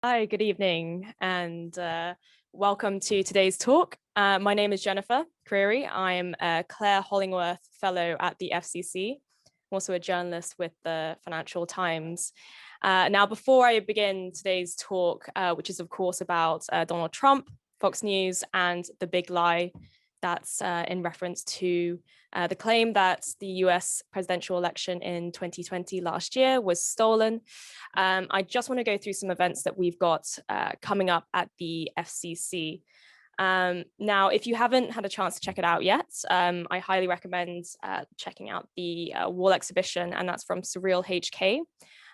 Hi, good evening, and welcome to today's talk. My name is Jennifer Creary. I am a Claire Hollingworth Fellow at the FCC. I'm also a journalist with the Financial Times. Now, before I begin today's talk, which is of course about Donald Trump, Fox News, and the big lie, that's in reference to the claim that the US presidential election in 2020 last year was stolen. I just want to go through some events that we've got coming up at the FCC. Now, if you haven't had a chance to check it out yet, I highly recommend checking out the wall exhibition, and that's from Surreal HK.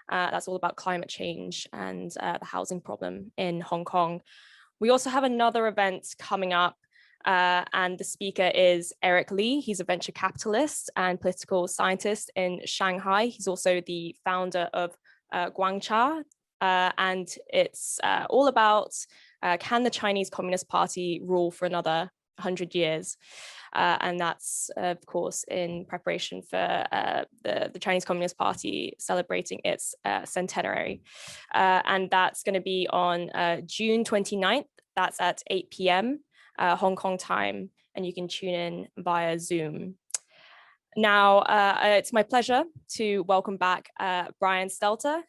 That's all about climate change and the housing problem in Hong Kong. We also have another event coming up, and the speaker is Eric Lee. He's a venture capitalist and political scientist in Shanghai. He's also the founder of Guangcha, and it's all about can the Chinese Communist Party rule for another 100 years? And that's, of course, in preparation for the Chinese Communist Party celebrating its centenary. And that's going to be on June 29th. That's at 8 p.m. Hong Kong time, and you can tune in via Zoom. Now, it's my pleasure to welcome back Brian Stelter.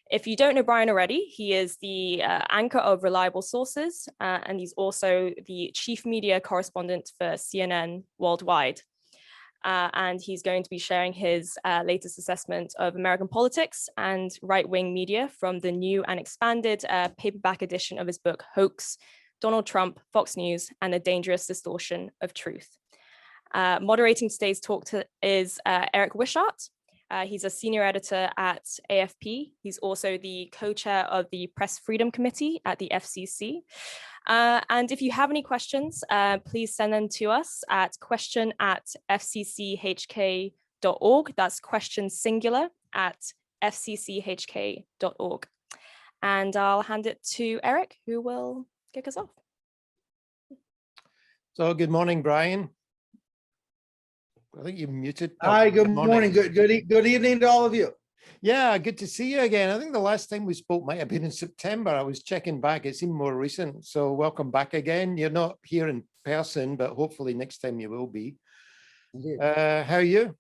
If you don't know Brian already, he is the anchor of Reliable Sources, and he's also the chief media correspondent for CNN worldwide. And he's going to be sharing his latest assessment of American politics and right-wing media from the new and expanded paperback edition of his book, Hoax, Donald Trump, Fox News, and the Dangerous Distortion of Truth. Moderating today's talk is Eric Wishart. He's a senior editor at AFP. He's also the co-chair of the Press Freedom Committee at the FCC. And if you have any questions, please send them to us at question@fcchk.org. That's question singular at fcchk.org. And I'll hand it to Eric, who will kick us off. So good morning, Brian. I think you're muted. Hi, good morning. Good evening to all of you. Yeah, good to see you again. I think the last time we spoke might have been in September. I was checking back. It seemed more recent. So welcome back again. You're not here in person, but hopefully next time you will be. How are you?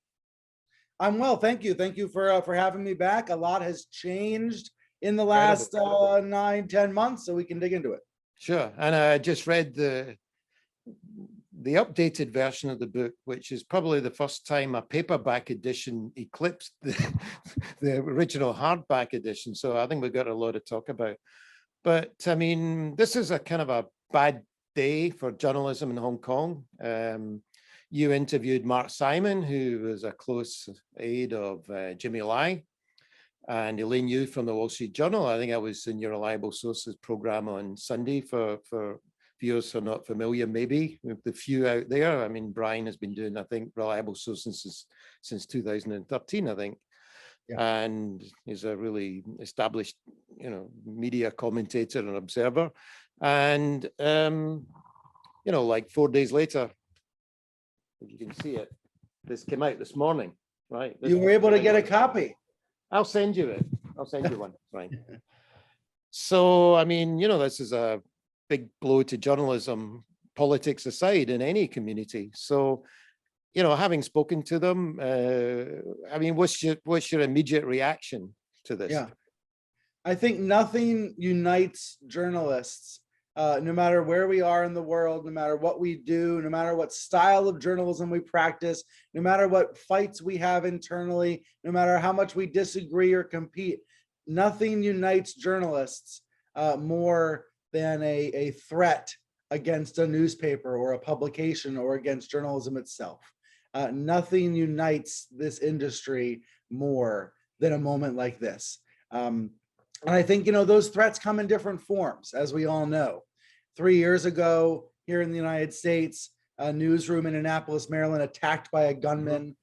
I'm well, thank you. Thank you for having me back. A lot has changed in the last 9-10 months, so we can dig into it. Sure. And I just read the updated version of the book, which is probably the first time a paperback edition eclipsed the original hardback edition. So I think we've got a lot to talk about. But I mean, this is a kind of a bad day for journalism in Hong Kong. You interviewed Mark Simon, who was a close aide of Jimmy Lai, and Elaine Yu from the Wall Street Journal. I think I was in your Reliable Sources program on Sunday for viewers who are not familiar, maybe with the few out there. I mean, Brian has been doing, I think, Reliable Sources since 2013, I think. Yeah. And he's a really established, media commentator and observer. And, like 4 days later, if you can see it, this came out this morning, right? You were able to get a copy. I'll send you it. I'll send you one, right? So, I mean, this is a big blow to journalism, politics aside, in any community. So, having spoken to them, I mean, what's your immediate reaction to this? Yeah, I think nothing unites journalists, no matter where we are in the world, no matter what we do, no matter what style of journalism we practice, no matter what fights we have internally, no matter how much we disagree or compete. Nothing unites journalists more than a threat against a newspaper or a publication or against journalism itself. Nothing unites this industry more than a moment like this. And I think, those threats come in different forms, as we all know. 3 years ago, here in the United States, a newsroom in Annapolis, Maryland, attacked by a gunman,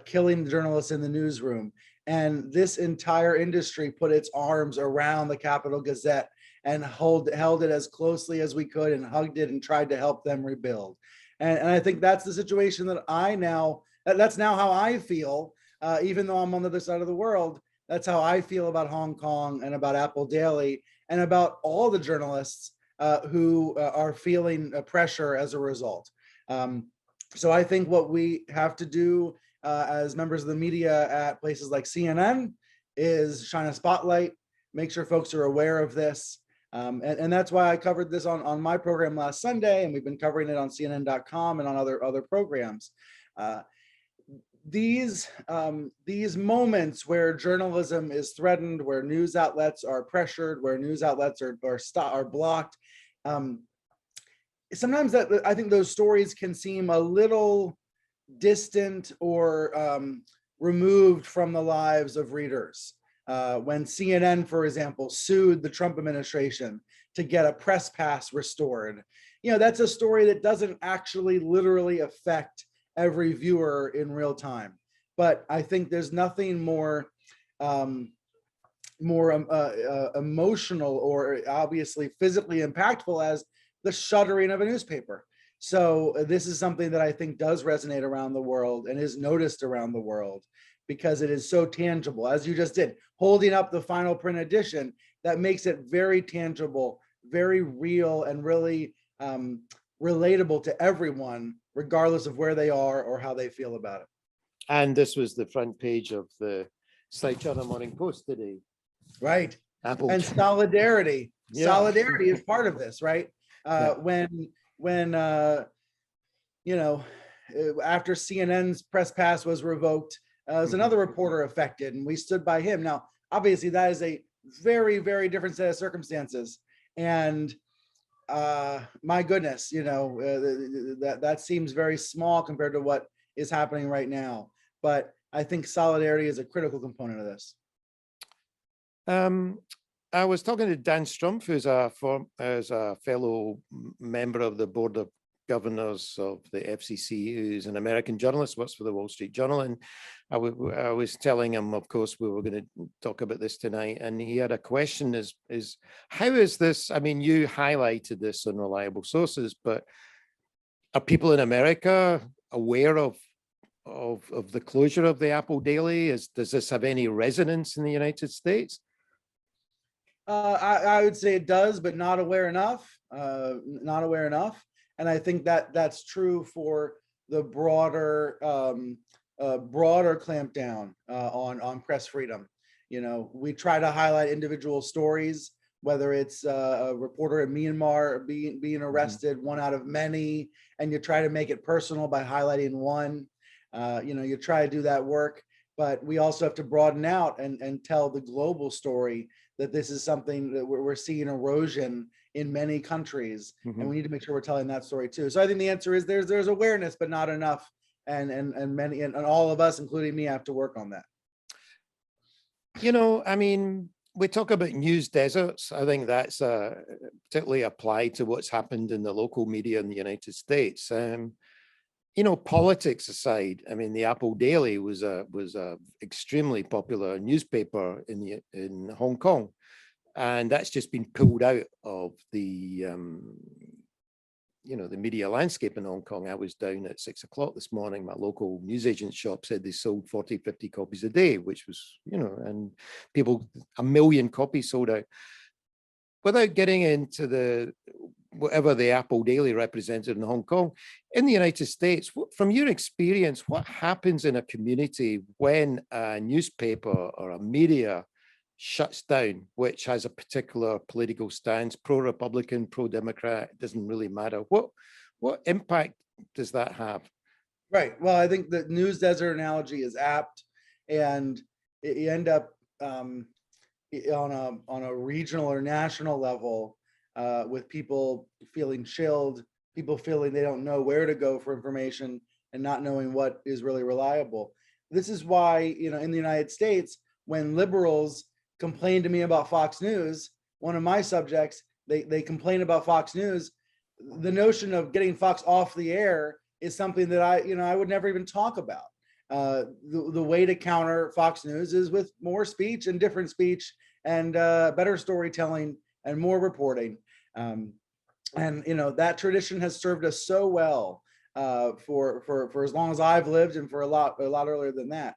killing the journalists in the newsroom. And this entire industry put its arms around the Capitol Gazette and held it as closely as we could and hugged it and tried to help them rebuild. And I think that's the situation that that's now how I feel, even though I'm on the other side of the world. That's how I feel about Hong Kong and about Apple Daily and about all the journalists who are feeling pressure as a result. So I think what we have to do as members of the media at places like CNN is shine a spotlight, make sure folks are aware of this. And that's why I covered this on my program last Sunday, and we've been covering it on CNN.com and on other programs. These moments where journalism is threatened, where news outlets are pressured, where news outlets are blocked, sometimes that I think those stories can seem a little distant or removed from the lives of readers. When CNN, for example, sued the Trump administration to get a press pass restored, that's a story that doesn't actually literally affect every viewer in real time. But I think there's nothing more emotional or obviously physically impactful as the shuttering of a newspaper. So this is something that I think does resonate around the world and is noticed around the world because it is so tangible, as you just did, holding up the final print edition. That makes it very tangible, very real, and really relatable to everyone, regardless of where they are or how they feel about it. And this was the front page of the South China Morning Post today. Right. Apple. And solidarity. Yeah. Solidarity is part of this, right? When after CNN's press pass was revoked, there's another reporter affected, and we stood by him. Now, obviously, that is a very, very different set of circumstances, and my goodness, that seems very small compared to what is happening right now. But I think solidarity is a critical component of this. I was talking to Dan Strumpf, who's a fellow member of the board of governors of the FCC, who's an American journalist, works for the Wall Street Journal. And I was telling him, of course, we were going to talk about this tonight. And he had a question is how is this? I mean, you highlighted this on reliable sources, but are people in America aware of the closure of the Apple Daily? Does this have any resonance in the United States? I would say it does, but not aware enough. Not aware enough. And I think that's true for the broader clampdown on press freedom. We try to highlight individual stories, whether it's a reporter in Myanmar being arrested, one out of many, and you try to make it personal by highlighting one. You try to do that work, but we also have to broaden out and tell the global story that this is something that we're seeing erosion in many countries, and we need to make sure we're telling that story too. So I think the answer is there's awareness, but not enough, and many and all of us, including me, have to work on that. I mean, we talk about news deserts. I think that's particularly applied to what's happened in the local media in the United States. Politics aside, I mean, the Apple Daily was a extremely popular newspaper in Hong Kong, and that's just been pulled out of the the media landscape in Hong Kong. I was down at 6 o'clock this morning. My local newsagent shop said they sold 40, 50 copies a day, which was, and people, 1 million copies sold out. Without getting into whatever the Apple Daily represented in Hong Kong, in the United States, from your experience, what happens in a community when a newspaper or a media shuts down, which has a particular political stance, pro-Republican, pro-Democrat, it doesn't really matter. What impact does that have? Right. Well, I think the news desert analogy is apt, and you end up on a regional or national level with people feeling chilled, people feeling they don't know where to go for information and not knowing what is really reliable. This is why, in the United States, when liberals complain to me about Fox News, one of my subjects, they complain about Fox News, the notion of getting Fox off the air is something that I would never even talk about. The way to counter Fox News is with more speech and different speech and better storytelling and more reporting. And that tradition has served us so well for as long as I've lived, and for a lot earlier than that.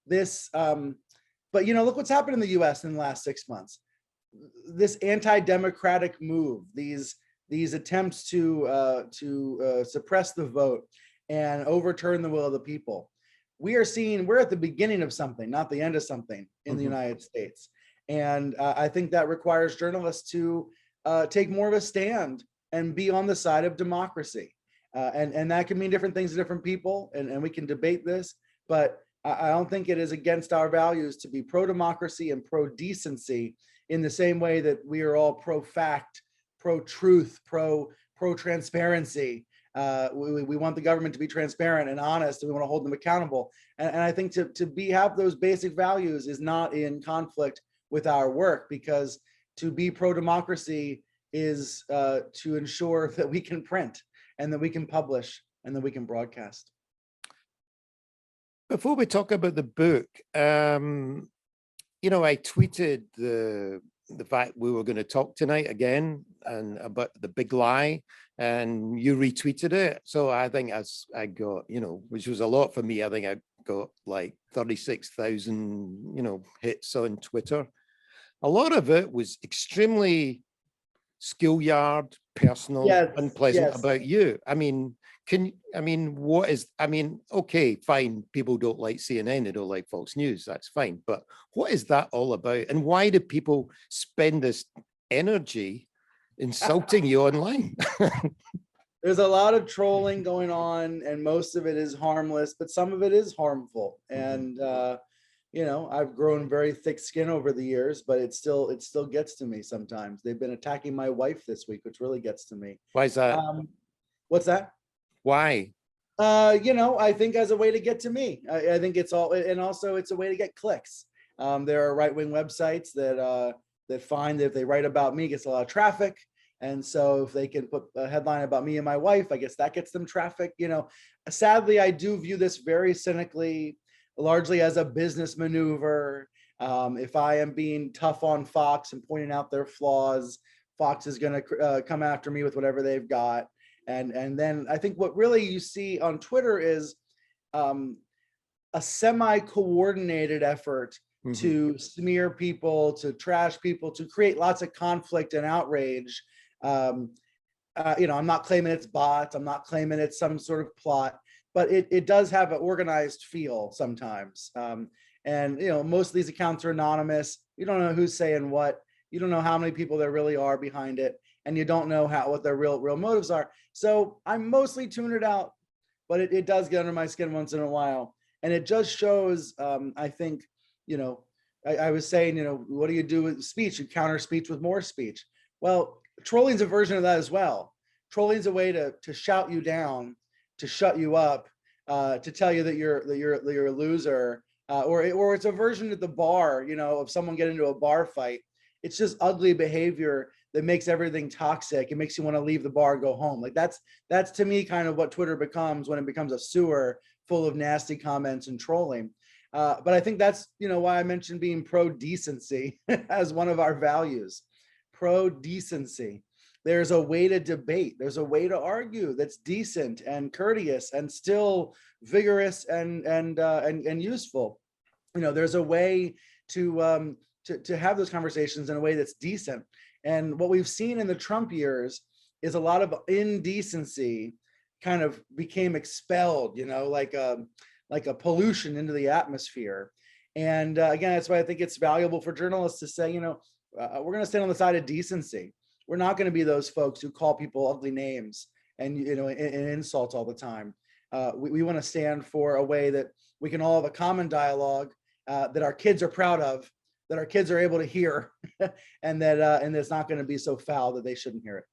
This But look what's happened in the U.S. in the last 6 months. This anti-democratic move, these attempts to suppress the vote and overturn the will of the people. We're at the beginning of something, not the end of something in the United States. And I think that requires journalists to take more of a stand and be on the side of democracy. And that can mean different things to different people, and we can debate this, but I don't think it is against our values to be pro-democracy and pro-decency in the same way that we are all pro-fact, pro-truth, pro-transparency. We want the government to be transparent and honest, and we want to hold them accountable. And I think to have those basic values is not in conflict with our work, because to be pro-democracy is to ensure that we can print and that we can publish and that we can broadcast. Before we talk about the book, I tweeted the fact we were going to talk tonight again and about the big lie, and you retweeted it. So I think as I got, which was a lot for me, I think I got like 36,000, hits on Twitter. A lot of it was extremely schoolyard, personal, unpleasant about you. Okay, fine. People don't like CNN, they don't like Fox News, that's fine. But what is that all about? And why do people spend this energy insulting you online? There's a lot of trolling going on, and most of it is harmless, but some of it is harmful. And I've grown very thick skin over the years, but it still gets to me sometimes. They've been attacking my wife this week, which really gets to me. Why is that? What's that? Why? I think as a way to get to me. I think it's all, and also it's a way to get clicks. There are right-wing websites that find that if they write about me, it gets a lot of traffic. And so if they can put a headline about me and my wife, I guess that gets them traffic. Sadly, I do view this very cynically, largely as a business maneuver. If I am being tough on Fox and pointing out their flaws, Fox is going to come after me with whatever they've got. And then I think what really you see on Twitter is a semi-coordinated effort to smear people, to trash people, to create lots of conflict and outrage. I'm not claiming it's bots. I'm not claiming it's some sort of plot, but it does have an organized feel sometimes. Most of these accounts are anonymous. You don't know who's saying what. You don't know how many people there really are behind it, and you don't know what their real motives are. So I mostly tune it out, but it does get under my skin once in a while, and it just shows. I think I was saying, what do you do with speech? You counter speech with more speech. Well, trolling's a version of that as well. Trolling's a way to shout you down, to shut you up, to tell you that you're a loser, or it's a version at the bar, of someone getting into a bar fight. It's just ugly behavior that makes everything toxic. It makes you want to leave the bar and go home. Like that's to me kind of what Twitter becomes when it becomes a sewer full of nasty comments and trolling. But I think that's why I mentioned being pro-decency as one of our values. Pro-decency. There's a way to debate. There's a way to argue that's decent and courteous and still vigorous and useful. There's a way to have those conversations in a way that's decent. And what we've seen in the Trump years is a lot of indecency kind of became expelled, like a pollution into the atmosphere. And again, that's why I think it's valuable for journalists to say, we're going to stand on the side of decency. We're not going to be those folks who call people ugly names and insult all the time. We want to stand for a way that we can all have a common dialogue that our kids are proud of, that our kids are able to hear, and that it's not going to be so foul that they shouldn't hear it.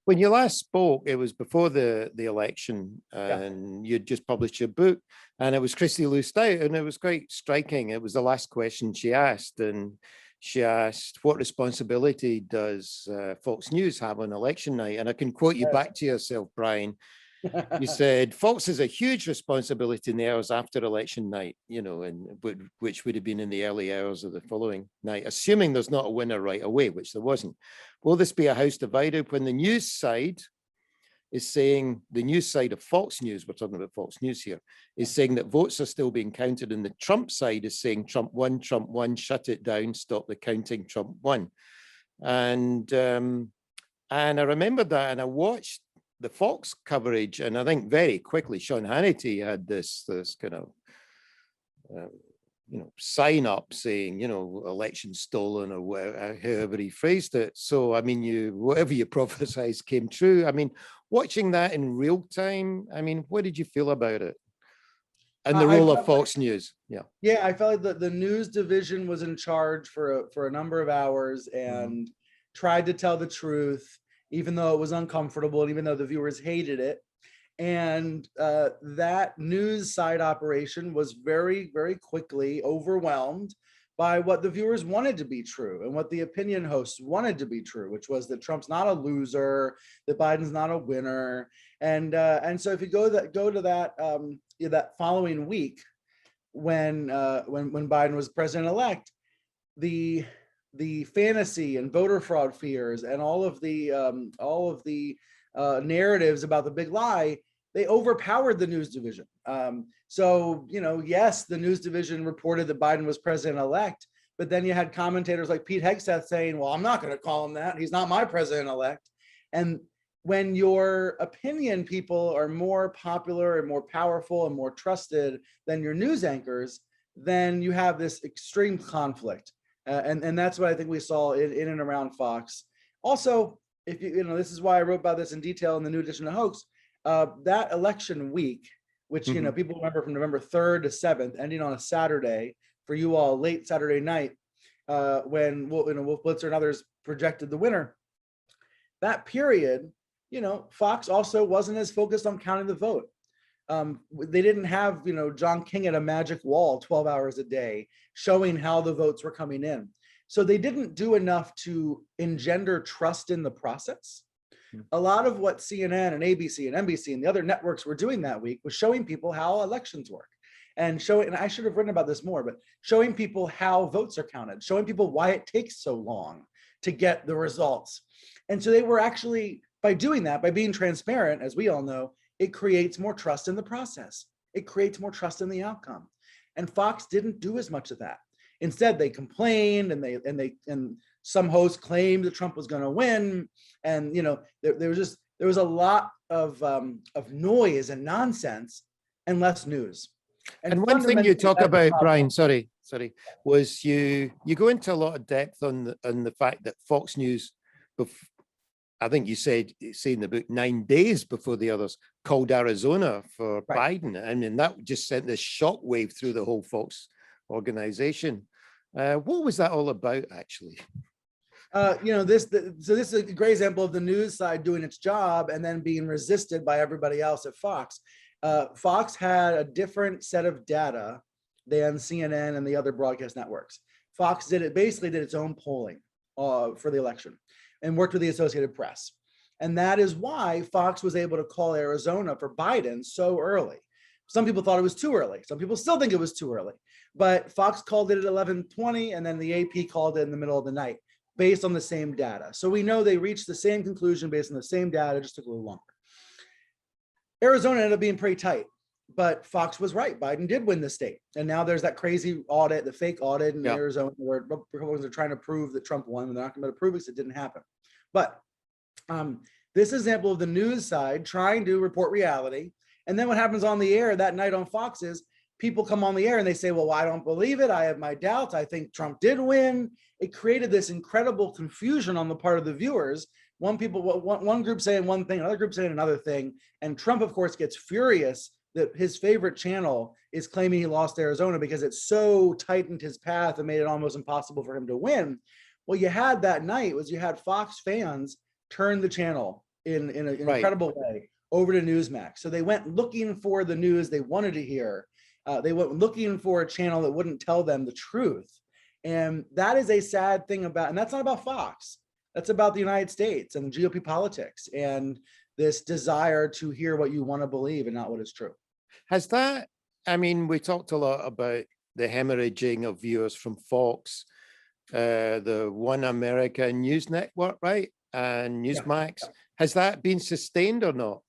When you last spoke, it was before the election, and you'd just published your book, and it was Christy Lou Stout, and it was quite striking. It was the last question she asked, and she asked, what responsibility does Fox News have on election night? And I can quote you back to yourself, Brian. You said, Fox has a huge responsibility in the hours after election night, and which would have been in the early hours of the following night, assuming there's not a winner right away, which there wasn't. Will this be a house divided when the news side is saying, the news side of Fox News, we're talking about Fox News here, is saying that votes are still being counted, and the Trump side is saying Trump won, shut it down, stop the counting, Trump won. And I remember that, and I watched the Fox coverage, and I think very quickly Sean Hannity had this kind of sign up saying, election stolen, or however he phrased it. So, I mean, whatever you prophesized came true. I mean, watching that in real time, I mean, what did you feel about it? And the role of Fox News? Yeah, I felt like the news division was in charge for a number of hours and tried to tell the truth, even though it was uncomfortable and even though the viewers hated it. And that news side operation was very, very quickly overwhelmed by what the viewers wanted to be true and what the opinion hosts wanted to be true, which was that Trump's not a loser, that Biden's not a winner. And so if you go to that following week, when Biden was president-elect, the fantasy and voter fraud fears and all of the narratives about the big lie, they overpowered the news division. So, yes, the news division reported that Biden was president-elect, but then you had commentators like Pete Hegseth saying, well, I'm not going to call him that. He's not my president-elect. And when your opinion people are more popular and more powerful and more trusted than your news anchors, then you have this extreme conflict. And that's what I think we saw in and around Fox. Also, if this is why I wrote about this in detail in the new edition of Hoax, that election week, which, people remember from November 3rd to 7th, ending on a Saturday, for you all late Saturday night, when Wolf Blitzer and others projected the winner. That period, Fox also wasn't as focused on counting the vote. They didn't have, John King at a magic wall 12 hours a day showing how the votes were coming in. So they didn't do enough to engender trust in the process. A lot of what CNN and ABC and NBC and the other networks were doing that week was showing people how elections work and I should have written about this more, but showing people how votes are counted, showing people why it takes so long to get the results. And so they were actually, by doing that, by being transparent, as we all know, it creates more trust in the process. It creates more trust in the outcome. And Fox didn't do as much of that. Instead, they complained and some hosts claimed that Trump was going to win. And, there was a lot of noise and nonsense and less news. And one thing you talk about, Brian, sorry, was you go into a lot of depth on the fact that Fox News, I think you say in the book, 9 days before the others, called Arizona for Biden. I mean, that just sent this shockwave through the whole organization. What was that all about, actually? This is a great example of the news side doing its job and then being resisted by everybody else at Fox. Fox had a different set of data than CNN and the other broadcast networks. Fox basically did its own polling for the election and worked with the Associated Press. And that is why Fox was able to call Arizona for Biden so early. Some people thought it was too early. Some people still think it was too early. But Fox called it at 11:20, and then the AP called it in the middle of the night based on the same data. So we know they reached the same conclusion based on the same data, just took a little longer. Arizona ended up being pretty tight, but Fox was right. Biden did win the state. And now there's that crazy audit, the fake audit in Arizona, where Republicans are trying to prove that Trump won, and they're not going to prove it because it didn't happen. But this example of the news side trying to report reality. And then what happens on the air that night on Fox is people come on the air and they say, well, I don't believe it. I have my doubts. I think Trump did win. It created this incredible confusion on the part of the viewers. One group saying one thing, another group saying another thing. And Trump, of course, gets furious that his favorite channel is claiming he lost Arizona because it so tightened his path and made it almost impossible for him to win. What you had that night was you had Fox fans turn the channel in an incredible way over to Newsmax. So they went looking for the news they wanted to hear. They went looking for a channel that wouldn't tell them the truth. And that is a sad thing and that's not about Fox. That's about the United States and GOP politics and this desire to hear what you want to believe and not what is true. Has that, I mean, we talked a lot about the hemorrhaging of viewers from Fox, the One America News Network, right? and Newsmax. Has that been sustained or not?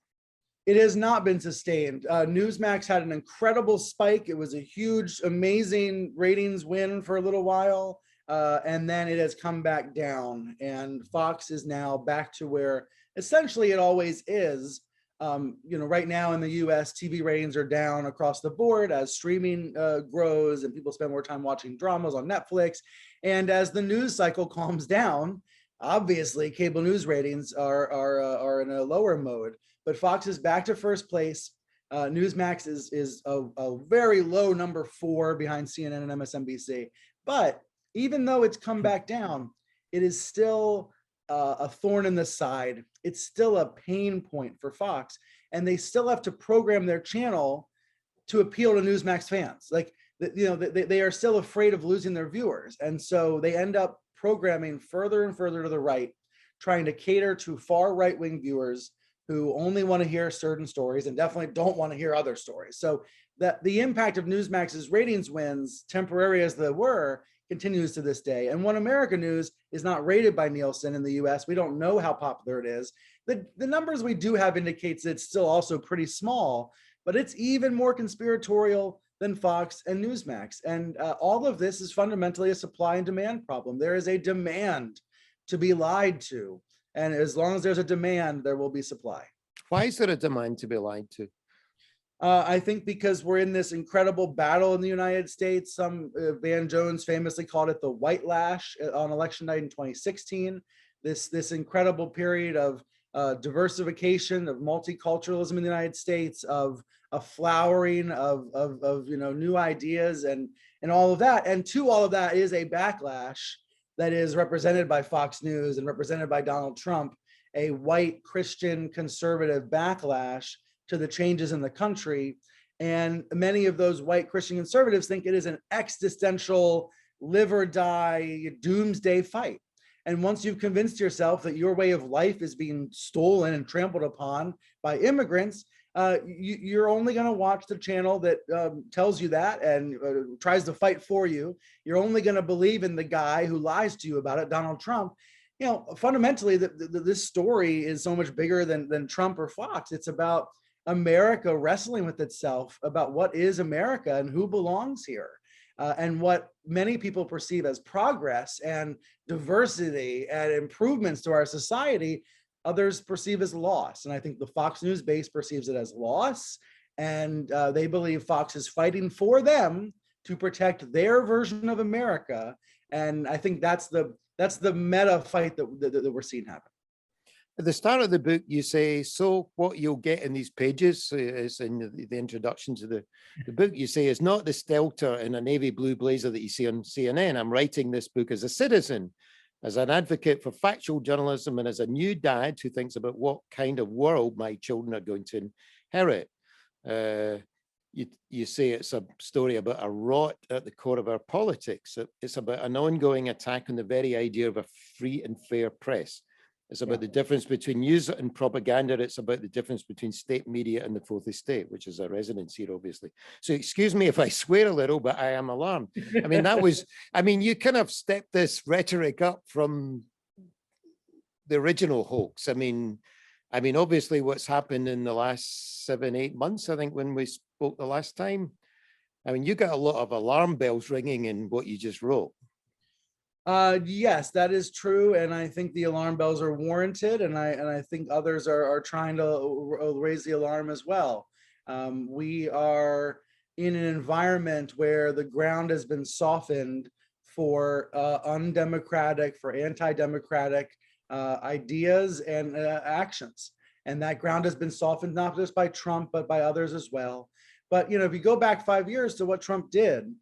It has not been sustained. Newsmax had an incredible spike. It was a huge, amazing ratings win for a little while. And then it has come back down. And Fox is now back to where essentially it always is. Right now in the US, TV ratings are down across the board as streaming grows and people spend more time watching dramas on Netflix. And as the news cycle calms down, obviously cable news ratings are in a lower mode. But Fox is back to first place. Newsmax is a very low number 4 behind CNN and MSNBC. But even though it's come back down, it is still a thorn in the side. It's still a pain point for Fox. And they still have to program their channel to appeal to Newsmax fans. Like, they are still afraid of losing their viewers. And so they end up programming further and further to the right, trying to cater to far right-wing viewers who only want to hear certain stories and definitely don't want to hear other stories. So that the impact of Newsmax's ratings wins, temporary as they were, continues to this day. And One America News is not rated by Nielsen in the US. We don't know how popular it is. The numbers we do have indicates it's still also pretty small, but it's even more conspiratorial than Fox and Newsmax. And all of this is fundamentally a supply and demand problem. There is a demand to be lied to. And as long as there's a demand, there will be supply. Why is there a demand to be lied to? I think because we're in this incredible battle in the United States. Van Jones famously called it the white lash on election night in 2016. This incredible period of diversification, of multiculturalism in the United States, of a flowering of new ideas and all of that. And to all of that is a backlash that is represented by Fox News and represented by Donald Trump, a white Christian conservative backlash to the changes in the country. And many of those white Christian conservatives think it is an existential live or die doomsday fight. And once you've convinced yourself that your way of life is being stolen and trampled upon by immigrants, you're only going to watch the channel that tells you that and tries to fight for you. You're only going to believe in the guy who lies to you about it, Donald Trump. Fundamentally, this story is so much bigger than Trump or Fox. It's about America wrestling with itself about what is America and who belongs here. And what many people perceive as progress and diversity and improvements to our society, others perceive as loss. And I think the Fox News base perceives it as loss. And they believe Fox is fighting for them to protect their version of America. And I think that's the meta fight that we're seeing happen. At the start of the book, you say, so what you'll get in these pages is in the introduction to the book, you say, is not the Stelter in a navy blue blazer that you see on CNN. I'm writing this book as a citizen, as an advocate for factual journalism, and as a new dad who thinks about what kind of world my children are going to inherit. You say it's a story about a rot at the core of our politics. It's about an ongoing attack on the very idea of a free and fair press. It's about the difference between news and propaganda. It's about the difference between state media and the fourth estate, which is a resonance here, obviously. So excuse me if I swear a little, but I am alarmed. I mean, you kind of stepped this rhetoric up from the original hoax. I mean, obviously what's happened in the last 7-8 months, I think when we spoke the last time, I mean, you got a lot of alarm bells ringing in what you just wrote. Yes, that is true. And I think the alarm bells are warranted. And I think others are trying to raise the alarm as well. We are in an environment where the ground has been softened for undemocratic, for anti-democratic ideas and actions. And that ground has been softened not just by Trump, but by others as well. But, if you go back 5 years to what Trump did,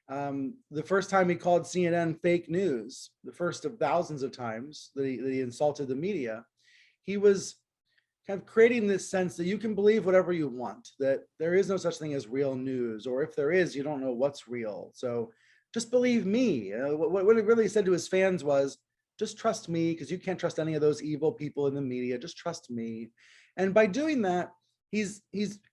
the first time he called CNN fake news, the first of thousands of times that he insulted the media, he was kind of creating this sense that you can believe whatever you want, that there is no such thing as real news, or if there is, you don't know what's real. So just believe me. What he really said to his fans was, just trust me, because you can't trust any of those evil people in the media. Just trust me. And by doing that, he's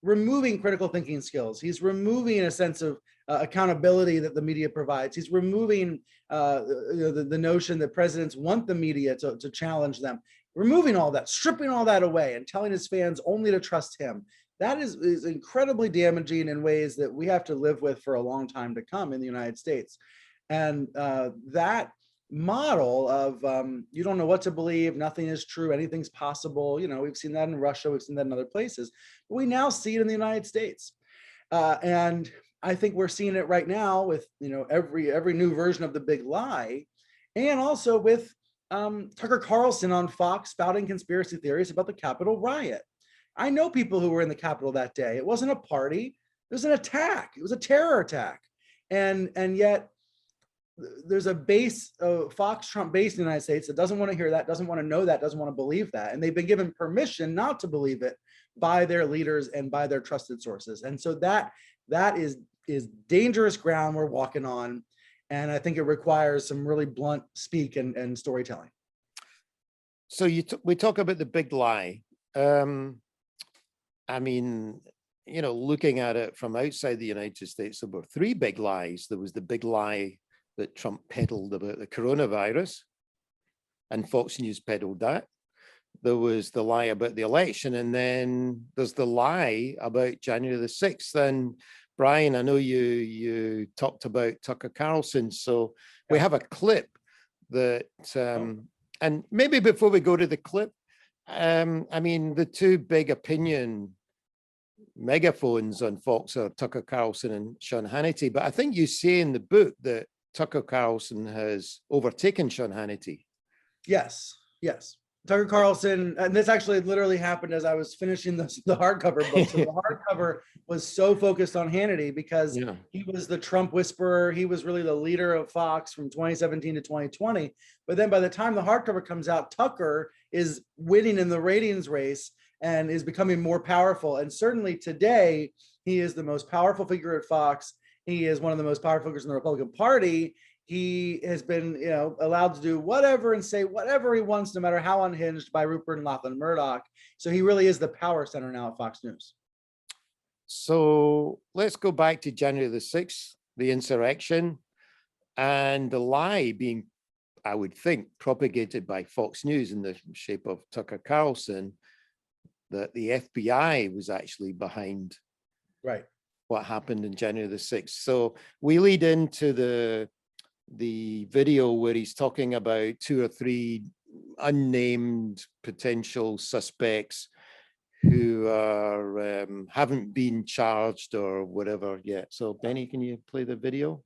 removing critical thinking skills. He's removing a sense of accountability that the media provides. He's removing the notion that presidents want the media to challenge them. removing all that, stripping all that away and telling his fans only to trust him. That is incredibly damaging in ways that we have to live with for a long time to come in the United States. And that model of you don't know what to believe, nothing is true, anything's possible. You know, we've seen that in Russia, we've seen that in other places, but we now see it in the United States. And I think we're seeing it right now with, you know, every new version of the big lie, and also with Tucker Carlson on Fox spouting conspiracy theories about the Capitol riot. I know people who were in the Capitol that day. It wasn't a party, it was an attack. It was a terror attack. And yet there's a base, Fox Trump base in the United States that doesn't want to hear that, doesn't want to know that, doesn't want to believe that. And they've been given permission not to believe it by their leaders and by their trusted sources. And so that is dangerous ground we're walking on. And I think it requires some really blunt speak and storytelling. So we talk about the big lie. I mean, you know, looking at it from outside the United States, there were three big lies. There was the big lie that Trump peddled about the coronavirus, and Fox News peddled that. There was the lie about the election, and then there's the lie about January the 6th. And Brian, I know you talked about Tucker Carlson, so we have a clip that, and maybe before we go to the clip, I mean, the two big opinion megaphones on Fox are Tucker Carlson and Sean Hannity, but I think you say in the book that Tucker Carlson has overtaken Sean Hannity. Yes, yes. Tucker Carlson, and this actually literally happened as I was finishing the hardcover book. So the hardcover was so focused on Hannity because he was the Trump whisperer. He was really the leader of Fox from 2017 to 2020. But then by the time the hardcover comes out, Tucker is winning in the ratings race and is becoming more powerful. And certainly today, he is the most powerful figure at Fox. He is one of the most powerful figures in the Republican Party. He has been, you know, allowed to do whatever and say whatever he wants, no matter how unhinged, by Rupert and Lachlan Murdoch. So he really is the power center now at Fox News. So let's go back to January the 6th, the insurrection, and the lie being, I would think, propagated by Fox News in the shape of Tucker Carlson, that the FBI was actually behind what happened in January the 6th. So we lead into the video where he's talking about 2 or 3 unnamed potential suspects who are haven't been charged or whatever yet. So Benny, can you play the video?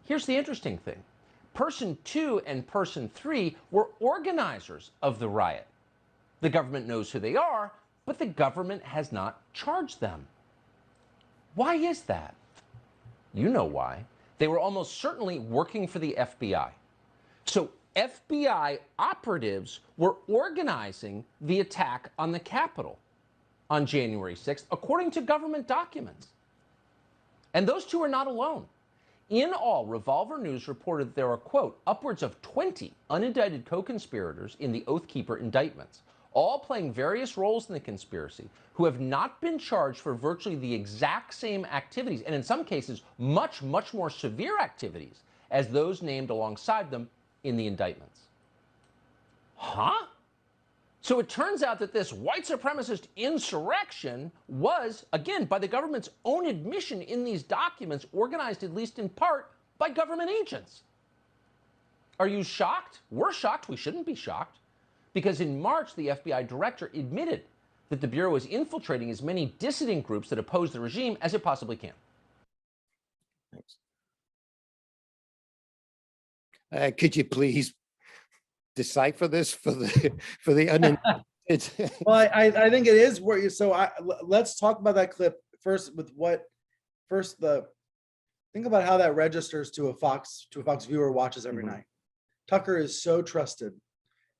Here's the interesting thing. Person 2 and person 3 were organizers of the riot. The government knows who they are, but the government has not charged them. Why is that? You know why. They were almost certainly working for the FBI. So FBI operatives were organizing the attack on the Capitol on January 6th, according to government documents. And those two are not alone. In all, Revolver News reported that there are, quote, upwards of 20 unindicted co-conspirators in the Oath Keeper indictments, all playing various roles in the conspiracy, who have not been charged for virtually the exact same activities, and in some cases, much, much more severe activities as those named alongside them in the indictments. Huh? So it turns out that this white supremacist insurrection was, again, by the government's own admission in these documents, organized at least in part by government agents. Are you shocked? We're shocked. We shouldn't be shocked. Because in March, the FBI director admitted that the Bureau is infiltrating as many dissident groups that oppose the regime as it possibly can. Thanks. Could you please decipher this for the uninitiated? Well, I think it is where you. So let's talk about that clip first. Think about how that registers to a Fox viewer watches every night. Tucker is so trusted.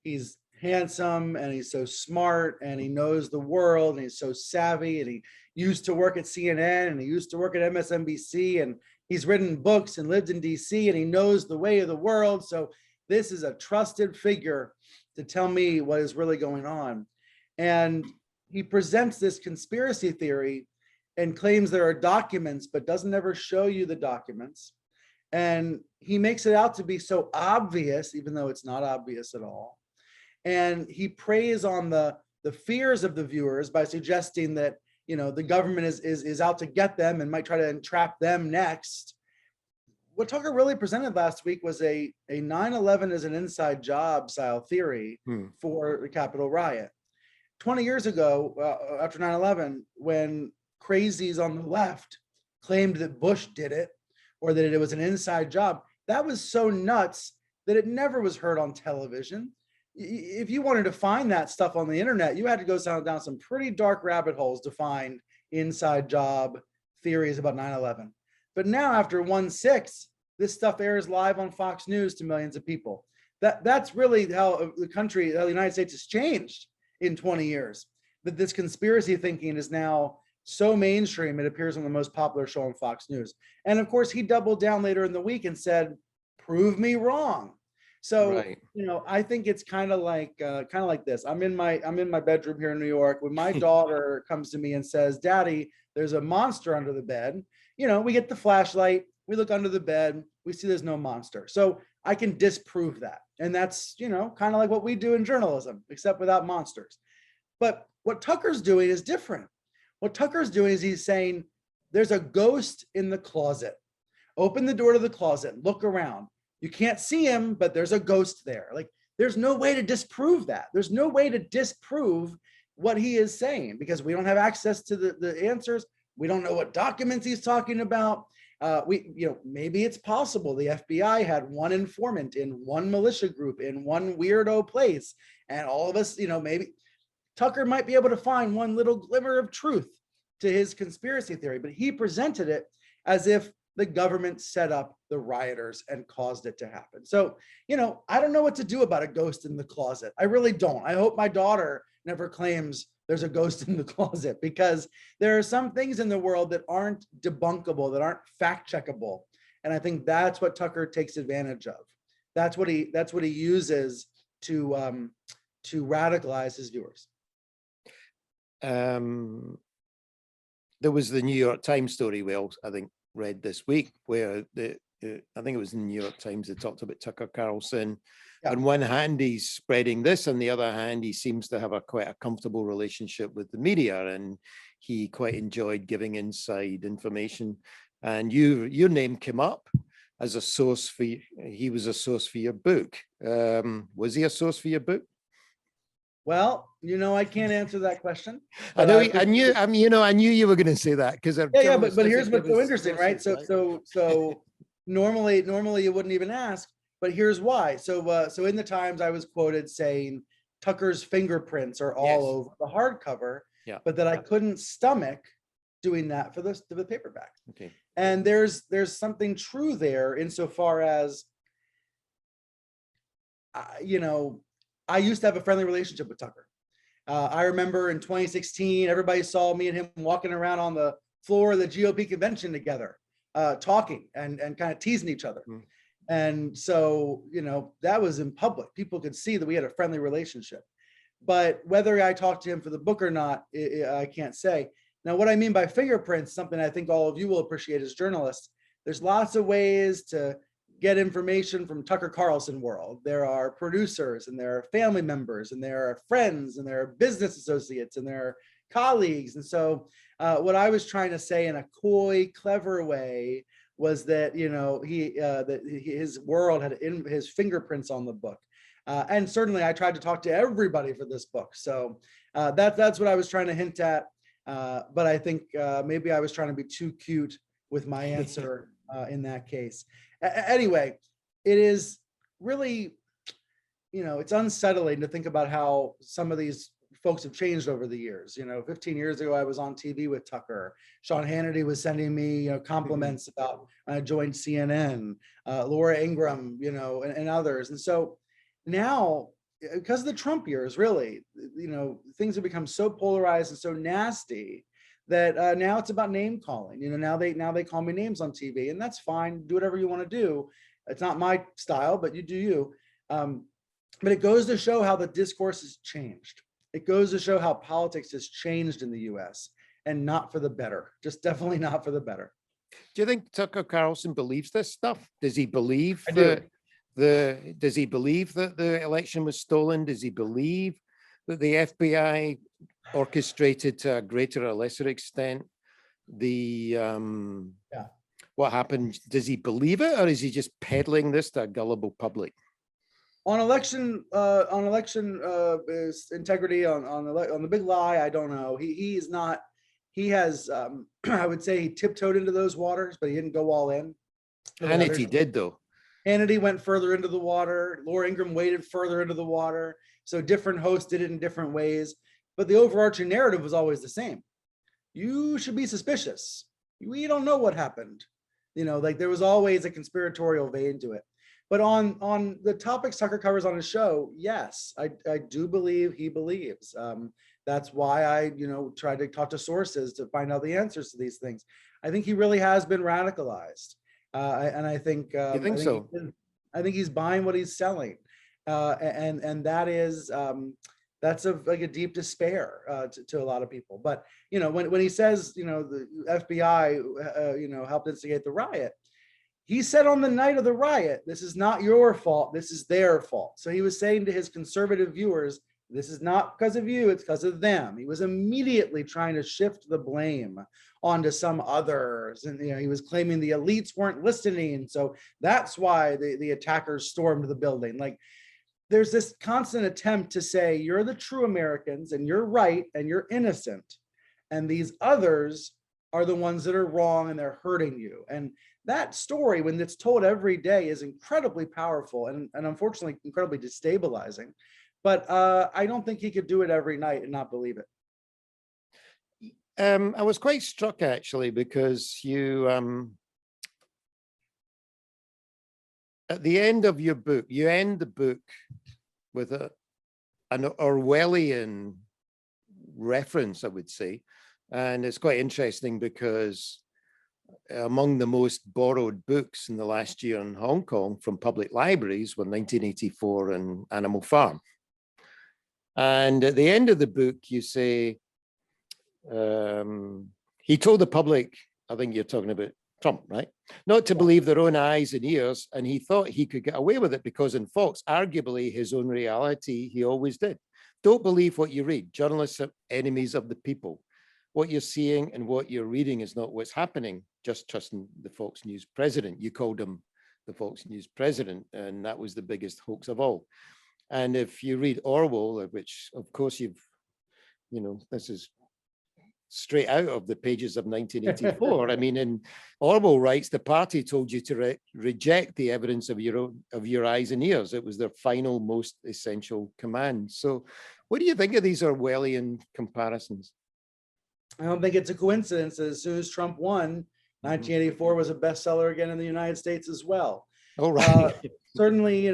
He's handsome and he's so smart and he knows the world and he's so savvy and he used to work at CNN and he used to work at MSNBC and he's written books and lived in DC and he knows the way of the world. So this is a trusted figure to tell me what is really going on. And he presents this conspiracy theory and claims there are documents, but doesn't ever show you the documents. And he makes it out to be so obvious, even though it's not obvious at all. And he preys on the fears of the viewers by suggesting that, you know, the government is out to get them and might try to entrap them next. What Tucker really presented last week was a 9/11 is an inside job style theory for the Capitol riot. 20 years ago, after 9/11, when crazies on the left claimed that Bush did it or that it was an inside job, that was so nuts that it never was heard on television. If you wanted to find that stuff on the internet, you had to go down some pretty dark rabbit holes to find inside job theories about 9/11. But now, after 1/6, this stuff airs live on Fox News to millions of people. That's really how the United States has changed in 20 years. That this conspiracy thinking is now so mainstream, it appears on the most popular show on Fox News. And of course, he doubled down later in the week and said, "Prove me wrong." So, Right. you know, I think it's kind of like this. I'm in my bedroom here in New York when my daughter comes to me and says, "Daddy, there's a monster under the bed." You know, we get the flashlight, we look under the bed, we see there's no monster. So I can disprove that. And that's, you know, kind of like what we do in journalism, except without monsters. But what Tucker's doing is different. What Tucker's doing is he's saying, there's a ghost in the closet. Open the door to the closet, look around. You can't see him, but there's a ghost there. Like, there's no way to disprove that. There's no way to disprove what he is saying because we don't have access to the answers. We don't know what documents he's talking about. Maybe it's possible the FBI had one informant in one militia group in one weirdo place, and all of us, maybe Tucker might be able to find one little glimmer of truth to his conspiracy theory, but he presented it as if the government set up the rioters and caused it to happen. So, I don't know what to do about a ghost in the closet. I really don't. I hope my daughter never claims there's a ghost in the closet, because there are some things in the world that aren't debunkable, that aren't fact checkable. And I think that's what Tucker takes advantage of. That's what he uses to radicalize his viewers. There was the New York Times story we all, I think, read this week, where I think it was in the New York Times, they talked about Tucker Carlson. Yeah. On one hand, he's spreading this. On the other hand, he seems to have quite a comfortable relationship with the media, and he quite enjoyed giving inside information. And your name came up as a source for, he was a source for your book. Was he a source for your book? Well, I can't answer that question. I know. I knew you were going to say that, because but here's what's so interesting, right? So normally you wouldn't even ask, but here's why. So in the Times, I was quoted saying Tucker's fingerprints are all over the hardcover, but that I couldn't stomach doing that for the paperback. Okay. And there's something true there, insofar as I used to have a friendly relationship with Tucker. I remember in 2016, everybody saw me and him walking around on the floor of the GOP convention together, talking and kind of teasing each other. Mm. And so, that was in public. People could see that we had a friendly relationship. But whether I talked to him for the book or not, I can't say. Now, what I mean by fingerprints, something I think all of you will appreciate as journalists, there's lots of ways to get information from Tucker Carlson world. There are producers, and there are family members, and there are friends, and there are business associates, and there are colleagues. And so what I was trying to say in a coy, clever way was that, his world had his fingerprints on the book. And certainly I tried to talk to everybody for this book. So that's what I was trying to hint at. But I think maybe I was trying to be too cute with my answer in that case. Anyway, it is really, it's unsettling to think about how some of these folks have changed over the years. 15 years ago, I was on TV with Tucker. Sean Hannity was sending me, compliments about when I joined CNN, Laura Ingraham, and others. And so now, because of the Trump years, really, things have become so polarized and so nasty that now it's about name calling. Now they call me names on TV, and that's fine. Do whatever you want to do. It's not my style, but you do you. But it goes to show how the discourse has changed. It goes to show how politics has changed in the U.S. and not for the better. Just definitely not for the better. Do you think Tucker Carlson believes this stuff? Does he believe I do. does he believe that the election was stolen? Does he believe that the FBI orchestrated to a greater or lesser extent the what happened? Does he believe it, or is he just peddling this to a gullible public? On election is integrity, on the big lie, I don't know. He is not. He has, I would say, he tiptoed into those waters, but he didn't go all in. Hannity did, though. Hannity went further into the water. Laura Ingraham waded further into the water. So different hosts did it in different ways. But the overarching narrative was always the same. You should be suspicious. We don't know what happened. You know, like there was always a conspiratorial vein to it. But on the topics Tucker covers on his show, yes, I do believe he believes. That's why I, try to talk to sources to find out the answers to these things. I think he really has been radicalized, and I think you think so? I think he's buying what he's selling, and that is that's like a deep despair to a lot of people. But when he says the FBI helped instigate the riot. He said on the night of the riot, this is not your fault, this is their fault. So he was saying to his conservative viewers, this is not because of you, it's because of them. He was immediately trying to shift the blame onto some others. And he was claiming the elites weren't listening. So that's why the attackers stormed the building. Like there's this constant attempt to say, you're the true Americans and you're right and you're innocent. And these others are the ones that are wrong and they're hurting you. And that story, when it's told every day, is incredibly powerful and unfortunately incredibly destabilizing. But I don't think he could do it every night and not believe it. I was quite struck actually because you, at the end of your book, you end the book with an Orwellian reference, I would say. And it's quite interesting because among the most borrowed books in the last year in Hong Kong from public libraries were 1984 and Animal Farm. And at the end of the book, you say, he told the public, I think you're talking about Trump, right? Not to believe their own eyes and ears. And he thought he could get away with it because in Fox, arguably his own reality, he always did. Don't believe what you read. Journalists are enemies of the people. What you're seeing and what you're reading is not what's happening. Just trusting the Fox News president. You called him the Fox News president, and that was the biggest hoax of all. And if you read Orwell, which of course this is straight out of the pages of 1984. I mean, and Orwell writes, the party told you to reject the evidence of your eyes and ears. It was their final, most essential command. So what do you think of these Orwellian comparisons? I don't think it's a coincidence that as soon as Trump won, 1984 was a bestseller again in the United States as well. Oh, right. Certainly,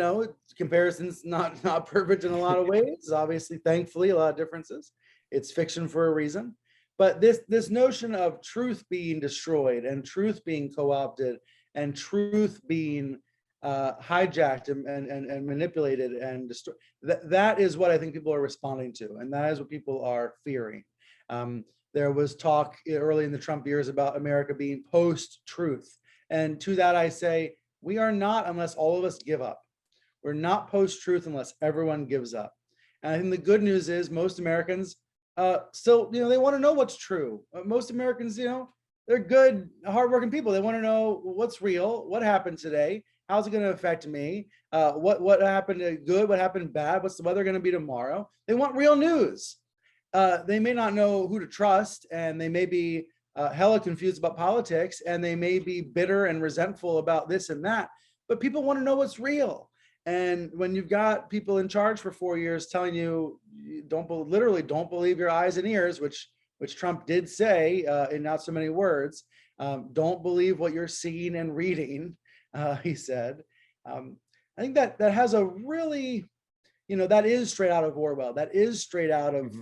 comparisons not perfect in a lot of ways. Obviously, thankfully, a lot of differences. It's fiction for a reason. But this notion of truth being destroyed and truth being co-opted and truth being hijacked and manipulated and destroyed, that is what I think people are responding to. And that is what people are fearing. There was talk early in the Trump years about America being post-truth. And to that I say, we are not unless all of us give up. We're not post-truth unless everyone gives up. And I think the good news is most Americans still, they want to know what's true. Most Americans, they're good, hardworking people. They want to know what's real, what happened today, how's it going to affect me, what happened good, what happened bad, what's the weather going to be tomorrow. They want real news. They may not know who to trust, and they may be hella confused about politics, and they may be bitter and resentful about this and that, but people want to know what's real. And when you've got people in charge for 4 years telling you, literally don't believe your eyes and ears, which Trump did say in not so many words, don't believe what you're seeing and reading, he said. I think that has a really, that is straight out of Orwell. That is straight out of,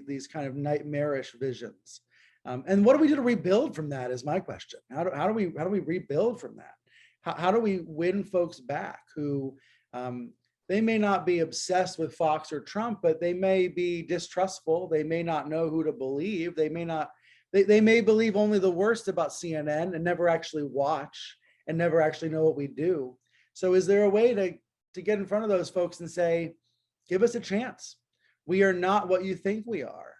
these kind of nightmarish visions. And what do we do to rebuild from that is my question. How do we rebuild from that? How do we win folks back who they may not be obsessed with Fox or Trump, but they may be distrustful. They may not know who to believe. They may believe only the worst about CNN and never actually watch and never actually know what we do. So is there a way to get in front of those folks and say, give us a chance? We are not what you think we are.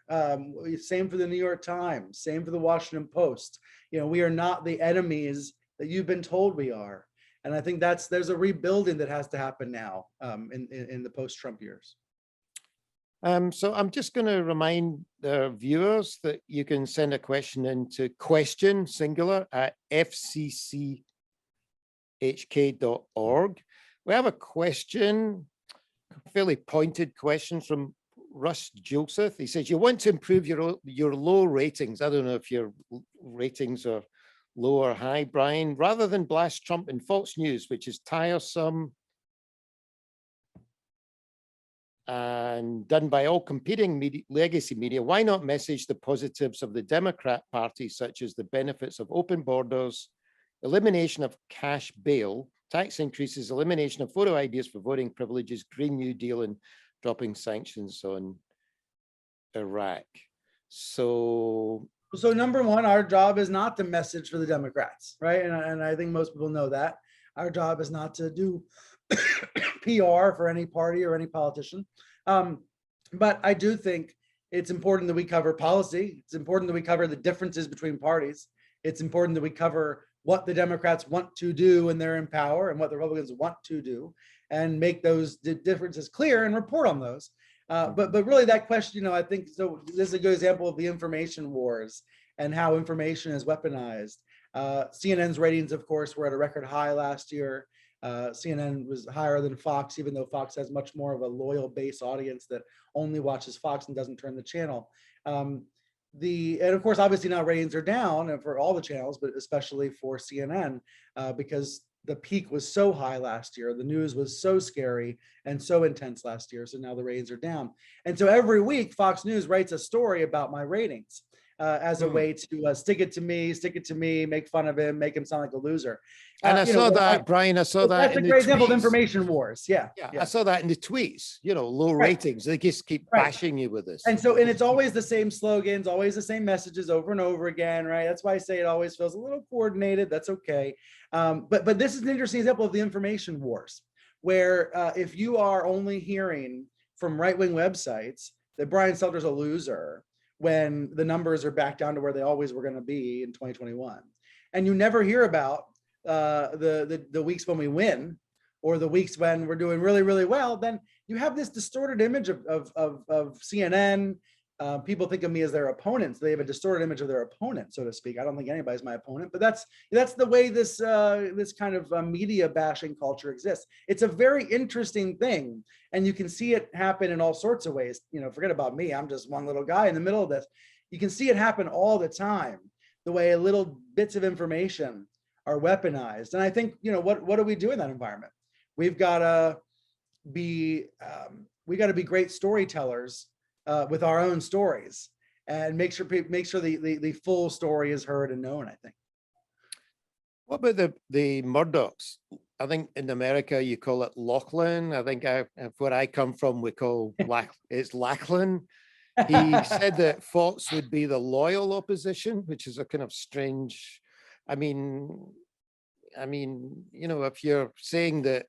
Same for the New York Times, same for the Washington Post. We are not the enemies that you've been told we are. And I think there's a rebuilding that has to happen now in the post-Trump years. So I'm just going to remind the viewers that you can send a question into question singular at fcchk.org. We have a question, fairly pointed question from Russ Joseph. He says, you want to improve your low ratings. I don't know if your ratings are low or high, Brian, rather than blast Trump in Fox News, which is tiresome and done by all competing legacy media. Why not message the positives of the Democrat Party, such as the benefits of open borders, elimination of cash bail, tax increases, elimination of photo IDs for voting privileges, Green New Deal, and dropping sanctions on Iraq. So number one, our job is not to message for the Democrats, right? And I think most people know that. Our job is not to do PR for any party or any politician. But I do think it's important that we cover policy. It's important that we cover the differences between parties. It's important that we cover what the Democrats want to do when they're in power and what the Republicans want to do, and make those differences clear and report on those. But really that question, I think, so this is a good example of the information wars and how information is weaponized. CNN's ratings, of course, were at a record high last year. CNN was higher than Fox, even though Fox has much more of a loyal base audience that only watches Fox and doesn't turn the channel. And of course, obviously now ratings are down for all the channels, but especially for CNN, because the peak was so high last year. The news was so scary and so intense last year. So now the ratings are down. And so every week, Fox News writes a story about my ratings as a way to stick it to me, make fun of him, make him sound like a loser. And I saw that, Brian, I saw that. That's a great example of information wars. Yeah. I saw that in the tweets, low ratings. They just keep bashing you with this. And it's always the same slogans, always the same messages over and over again, right? That's why I say it always feels a little coordinated. That's okay. But this is an interesting example of the information wars, where if you are only hearing from right-wing websites that Brian Stelter's a loser when the numbers are back down to where they always were going to be in 2021, and you never hear about the weeks when we win or the weeks when we're doing really, really well, then you have this distorted image of CNN. People think of me as their opponents. They have a distorted image of their opponent, so to speak. I don't think anybody's my opponent, but that's the way this kind of media bashing culture exists. It's a very interesting thing, and you can see it happen in all sorts of ways. Forget about me. I'm just one little guy in the middle of this. You can see it happen all the time, the way little bits of information are weaponized. And I think, what do we do in that environment? We've got to be great storytellers with our own stories, and make sure the full story is heard and known, I think. What about the Murdochs? I think in America you call it Lachlan. I think where I come from, we call it's Lachlan. He said that Fox would be the loyal opposition, which is a kind of strange. I mean, if you're saying that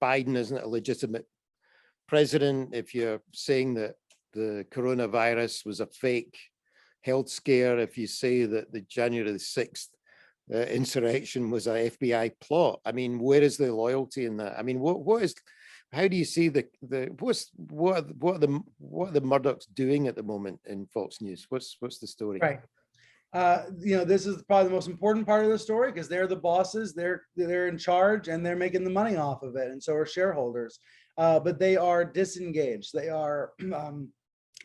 Biden isn't a legitimate president, if you're saying that the coronavirus was a fake health scare, if you say that the January the 6th insurrection was a FBI plot, where is the loyalty in that? How do you see what are the Murdochs doing at the moment in Fox News? What's the story? Right. This is probably the most important part of the story, because they're the bosses, they're in charge, and they're making the money off of it, and so are shareholders. But they are disengaged. They are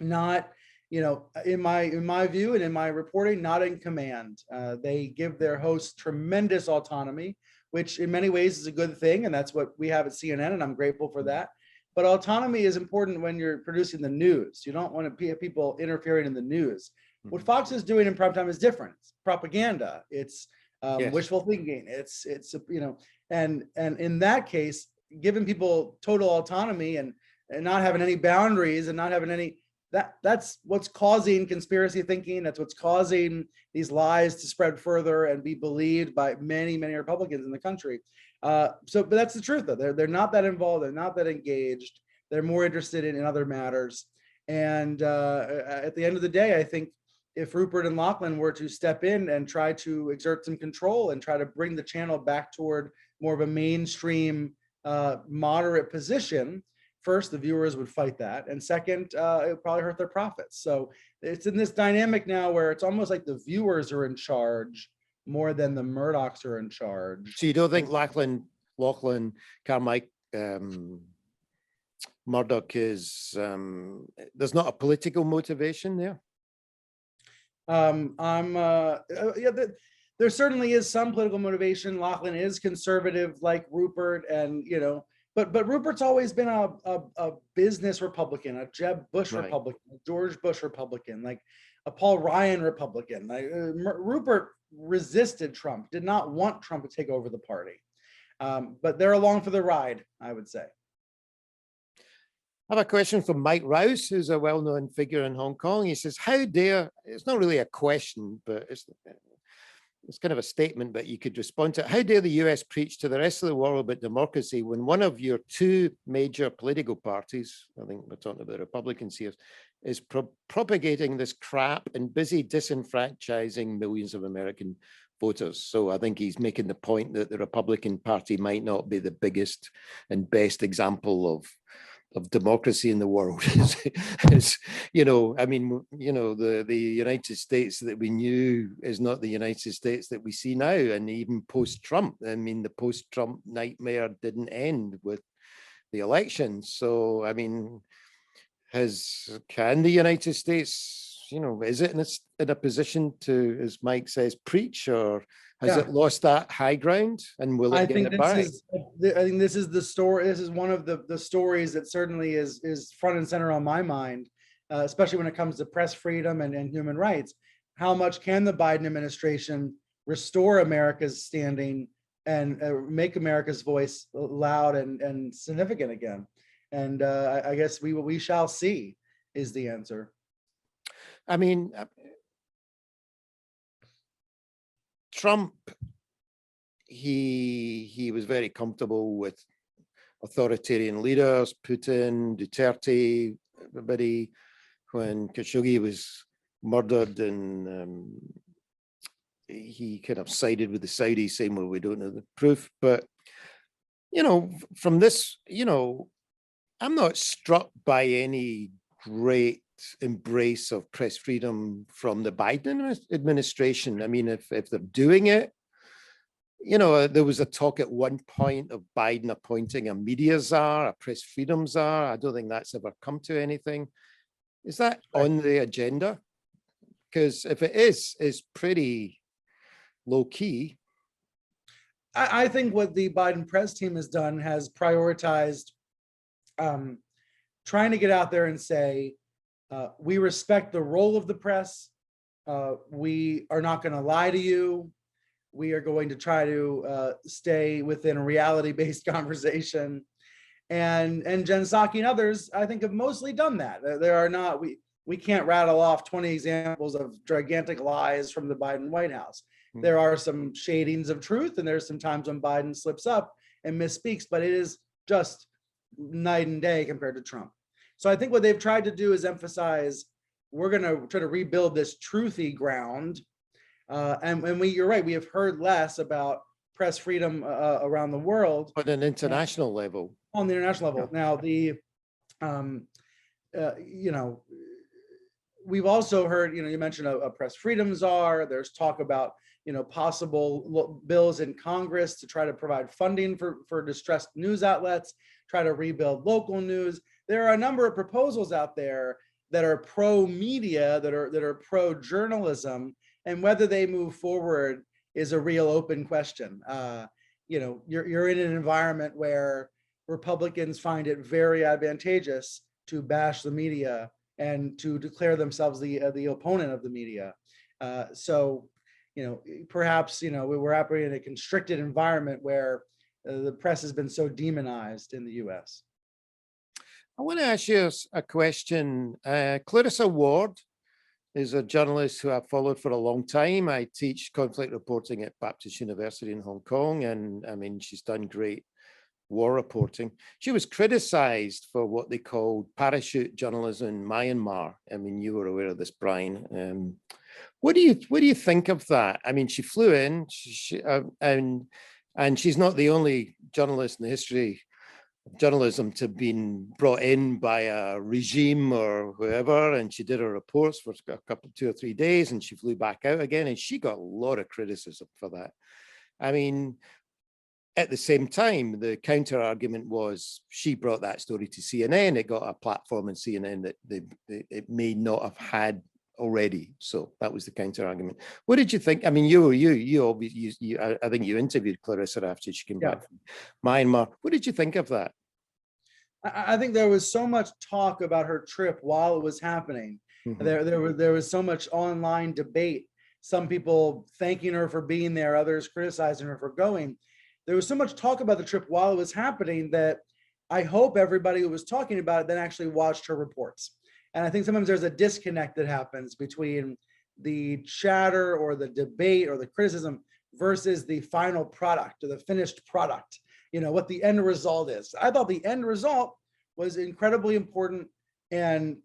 not, in my view and in my reporting, not in command. They give their hosts tremendous autonomy, which in many ways is a good thing, and that's what we have at CNN, and I'm grateful for that. But autonomy is important when you're producing the news. You don't want to have people interfering in the news. What Fox is doing in primetime is different. It's propaganda. It's wishful thinking. It's and in that case, giving people total autonomy and not having any boundaries and not having any, that's what's causing conspiracy thinking. That's what's causing these lies to spread further and be believed by many, many Republicans in the country. But that's the truth, though. They're not that involved. They're not that engaged. They're more interested in other matters. And at the end of the day, I think if Rupert and Lachlan were to step in and try to exert some control and try to bring the channel back toward more of a mainstream, moderate position, first, the viewers would fight that. And second, it would probably hurt their profits. So it's in this dynamic now where it's almost like the viewers are in charge more than the Murdochs are in charge. So you don't think Lachlan, Carmike, Murdoch is, there's not a political motivation there? There certainly is some political motivation. Lachlan is conservative like Rupert, and but Rupert's always been a business Republican, a Jeb Bush Republican, a George Bush Republican, like a Paul Ryan Republican. Rupert resisted Trump, did not want Trump to take over the party, but they're along for the ride, I would say. I have a question from Mike Rouse, who's a well-known figure in Hong Kong. He says, how dare, it's not really a question, but it's kind of a statement, but you could respond to it. How dare the US preach to the rest of the world about democracy when one of your two major political parties, I think we're talking about Republicans here, is propagating this crap and busy disenfranchising millions of American voters? So I think he's making the point that the Republican Party might not be the biggest and best example of democracy in the world. The United States that we knew is not the United States that we see now. And even post-Trump, I mean, the post-Trump nightmare didn't end with the election. So, I mean, can the United States, is it in a position to, as Mike says, preach, or has it lost that high ground, and will it get it back? I think this is the story. This is one of the stories that certainly is front and center on my mind, especially when it comes to press freedom and human rights. How much can the Biden administration restore America's standing and make America's voice loud and significant again? And I guess we shall see is the answer. I mean, Trump, he was very comfortable with authoritarian leaders, Putin, Duterte, everybody. When Khashoggi was murdered, and he kind of sided with the Saudis, saying, well, we don't know the proof. But, from this, I'm not struck by any great embrace of press freedom from the Biden administration. I mean, if they're doing it, there was a talk at one point of Biden appointing a media czar, a press freedom czar. I don't think that's ever come to anything. Is that on the agenda? Because if it is, it's pretty low key. I think what the Biden press team has done has prioritized trying to get out there and say, we respect the role of the press. We are not going to lie to you. We are going to try to stay within a reality-based conversation. And Jen Psaki and others, I think, have mostly done that. There are not, we can't rattle off 20 examples of gigantic lies from the Biden White House. There are some shadings of truth, and there's some times when Biden slips up and misspeaks, but it is just night and day compared to Trump. So I think what they've tried to do is emphasize, we're going to try to rebuild this truthy ground. And you're right, we have heard less about press freedom around the world. But at an international level. On the international level. Now, we've also heard, you mentioned a press freedom czar. There's talk about, possible bills in Congress to try to provide funding for distressed news outlets, try to rebuild local news. There are a number of proposals out there that are pro-media, that are pro-journalism, and whether they move forward is a real open question. You're in an environment where Republicans find it very advantageous to bash the media and to declare themselves the opponent of the media. Perhaps we're operating in a constricted environment where the press has been so demonized in the US. I want to ask you a question. Clarissa Ward is a journalist who I've followed for a long time. I teach conflict reporting at Baptist University in Hong Kong, and I mean, she's done great war reporting. She was criticized for what they called parachute journalism in Myanmar. I mean, you were aware of this, Brian. What do you think of that? I mean, she flew in, and she's not the only journalist in the history of journalism to have been brought in by a regime or whoever, and she did her reports for a couple, 2 or 3 days, and she flew back out again, and she got a lot of criticism for that. I mean, at the same time, the counter argument was she brought that story to CNN. It got a platform in CNN that it may not have had already. So that was the counter argument. What did you think? I mean, I think you interviewed Clarissa after she came back from Myanmar. What did you think of that? I think there was so much talk about her trip while it was happening. Mm-hmm. There was so much online debate. Some people thanking her for being there, others criticizing her for going. There was so much talk about the trip while it was happening that I hope everybody who was talking about it then actually watched her reports. And I think sometimes there's a disconnect that happens between the chatter or the debate or the criticism versus the final product or the finished product, what the end result is. I thought the end result was incredibly important and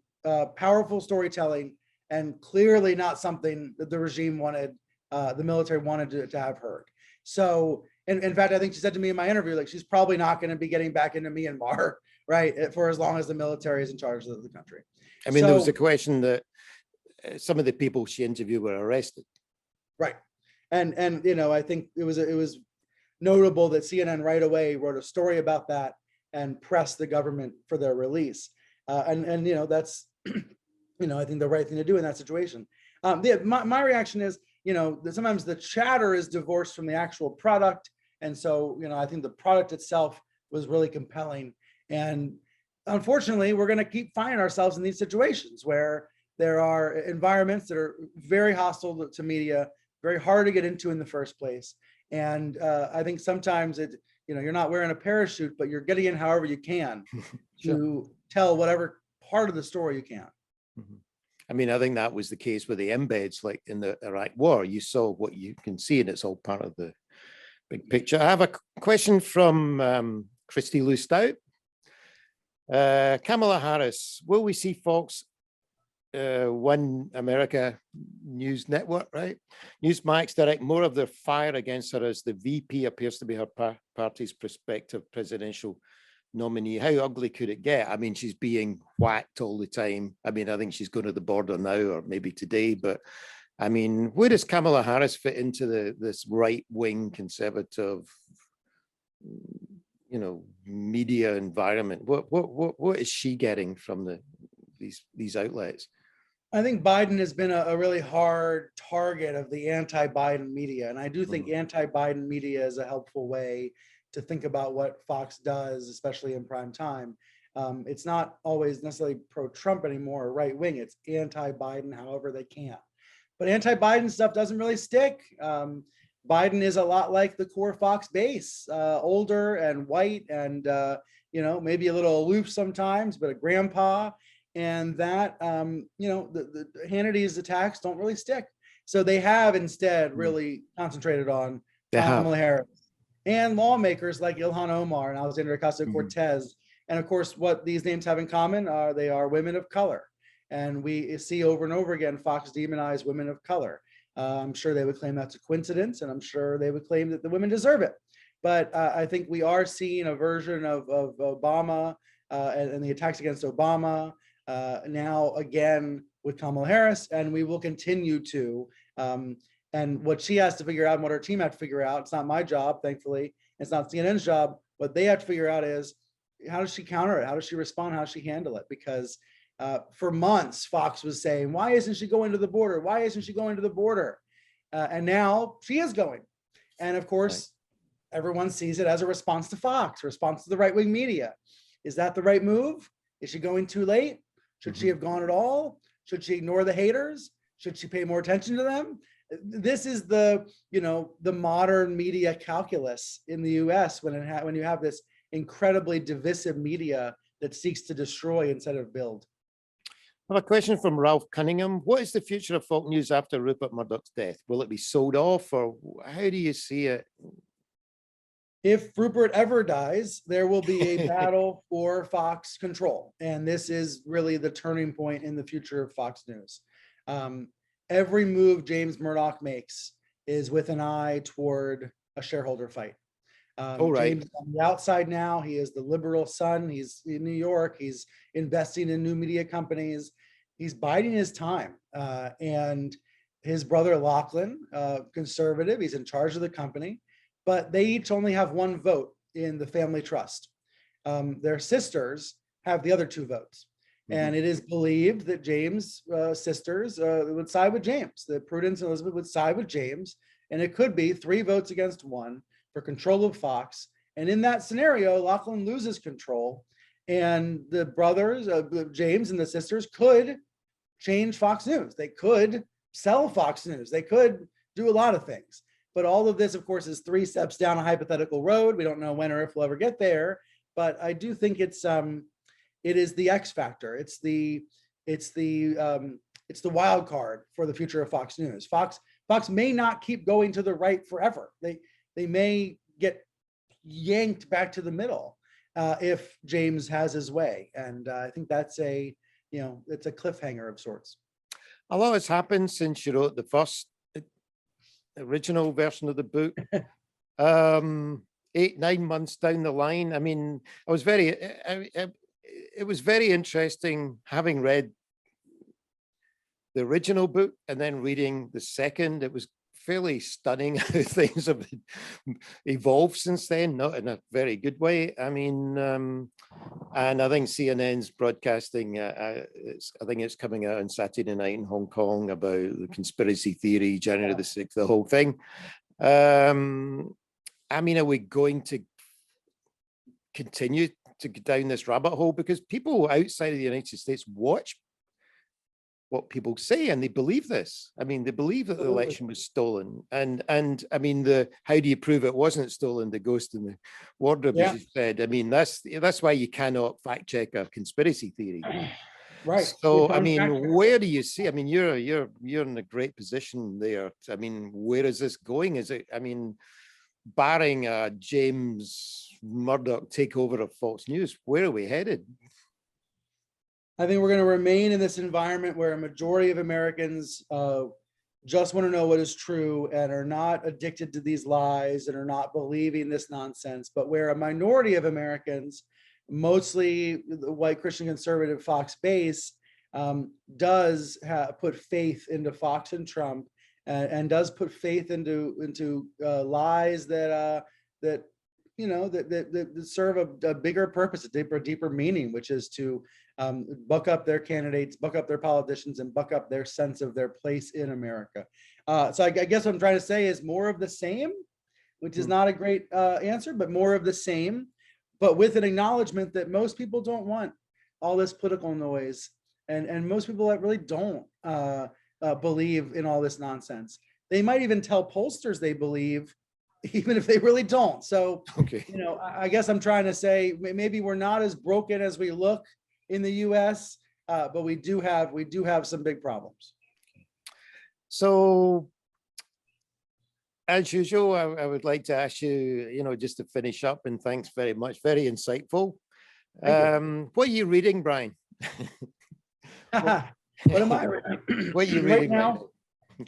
powerful storytelling, and clearly not something that the regime wanted, the military wanted to have heard. So, in fact, I think she said to me in my interview, like, she's probably not going to be getting back into Myanmar, right, for as long as the military is in charge of the country. I mean, there was a question that some of the people she interviewed were arrested. Right. And I think it was notable that CNN right away wrote a story about that and pressed the government for their release. And that's, I think the right thing to do in that situation. My reaction is, that sometimes the chatter is divorced from the actual product. And so, I think the product itself was really compelling. And unfortunately, we're going to keep finding ourselves in these situations where there are environments that are very hostile to media, very hard to get into in the first place. And I think sometimes you're not wearing a parachute, but you're getting in however you can to tell whatever part of the story you can. Mm-hmm. I mean, I think that was the case with the embeds, like in the Iraq War. You saw what you can see, and it's all part of the big picture. I have a question from Christy Lou Stout. Kamala Harris, will we see Fox, One America News Network, right? Newsmax direct more of their fire against her as the VP appears to be her party's prospective presidential nominee. How ugly could it get? I mean, she's being whacked all the time. I mean, I think she's going to the border now, or maybe today, but I mean, where does Kamala Harris fit into this right-wing conservative, media environment? What is she getting from these outlets? I think Biden has been a really hard target of the anti-Biden media. And I do think anti-Biden media is a helpful way to think about what Fox does, especially in prime time. It's not always necessarily pro-Trump anymore, or right-wing. It's anti-Biden however they can. But anti-Biden stuff doesn't really stick. Biden is a lot like the core Fox base, older and white and, maybe a little aloof sometimes, but a grandpa. And that, the Hannity's attacks don't really stick. So they have instead really concentrated on Kamala Harris and lawmakers like Ilhan Omar and Alexandria Ocasio-Cortez. And of course, what these names have in common are they are women of color. And we see over and over again, Fox demonize women of color. I'm sure they would claim that's a coincidence, and I'm sure they would claim that the women deserve it. But I think we are seeing a version of Obama and the attacks against Obama now again with Kamala Harris, and we will continue to. And what she has to figure out and what her team have to figure out, it's not my job, thankfully. It's not CNN's job. What they have to figure out is, how does she counter it? How does she respond? How does she handle it? Because for months, Fox was saying, why isn't she going to the border? Why isn't she going to the border? And now she is going. And of course, everyone sees it as a response to Fox, response to the right-wing media. Is that the right move? Is she going too late? Should she have gone at all? Should she ignore the haters? Should she pay more attention to them? this is the, the modern media calculus in the US when you have this incredibly divisive media that seeks to destroy instead of build. I have a question from Ralph Cunningham. What is the future of Fox News after Rupert Murdoch's death? Will it be sold off, or how do you see it? If Rupert ever dies, there will be a battle for Fox control. And this is really the turning point in the future of Fox News. Every move James Murdoch makes is with an eye toward a shareholder fight. James is on the outside now. He is the liberal son. He's in New York. He's investing in new media companies. He's biding his time. And his brother Lachlan, conservative, he's in charge of the company, but they each only have one vote in the family trust. Their sisters have the other 2 votes. And it is believed that James' sisters would side with James, that Prudence and Elizabeth would side with James. And it could be 3 votes against 1 for control of Fox. And in that scenario, Lachlan loses control. And the brothers, James and the sisters, could change Fox News. They could sell Fox News. They could do a lot of things. But all of this, of course, is 3 steps down a hypothetical road. We don't know when or if we'll ever get there. But I do think it is the X factor. It's the wild card for the future of Fox News. Fox may not keep going to the right forever. They may get yanked back to the middle if James has his way. And I think that's it's a cliffhanger of sorts. A lot has happened since you wrote the first original version of the book. 8-9 months down the line. I mean, it was very interesting having read the original book and then reading the second. It was fairly stunning how things have evolved since then, not in a very good way. I mean, and I think CNN's broadcasting, I think it's coming out on Saturday night in Hong Kong about the conspiracy theory, January the 6th, the whole thing. I mean, are we going to continue to go down this rabbit hole? Because people outside of the United States watch what people say and they believe this. I mean, they believe that the election was stolen. And I mean, how do you prove it wasn't stolen? The ghost in the wardrobe, as you said. I mean, that's why you cannot fact check a conspiracy theory. Right. So, I mean, where do you see? I mean, you're in a great position there. I mean, where is this going? Is it? I mean, barring a James Murdoch takeover of Fox News, where are we headed? I think we're going to remain in this environment where a majority of Americans just want to know what is true and are not addicted to these lies and are not believing this nonsense, but where a minority of Americans, mostly the white Christian conservative Fox base, does put faith into Fox and Trump and does put faith into lies that serve a bigger purpose, a deeper meaning, which is to buck up their candidates, buck up their politicians, and buck up their sense of their place in America. So I guess what I'm trying to say is more of the same, which is not a great answer, but more of the same, but with an acknowledgement that most people don't want all this political noise, and most people that really don't believe in all this nonsense. They might even tell pollsters they believe, even if they really don't. So, I guess I'm trying to say maybe we're not as broken as we look in the U.S., but we do have some big problems. So, as usual, I would like to ask you, just to finish up, and thanks very much, very insightful. What are you reading, Brian? What am I reading? What are you reading right now?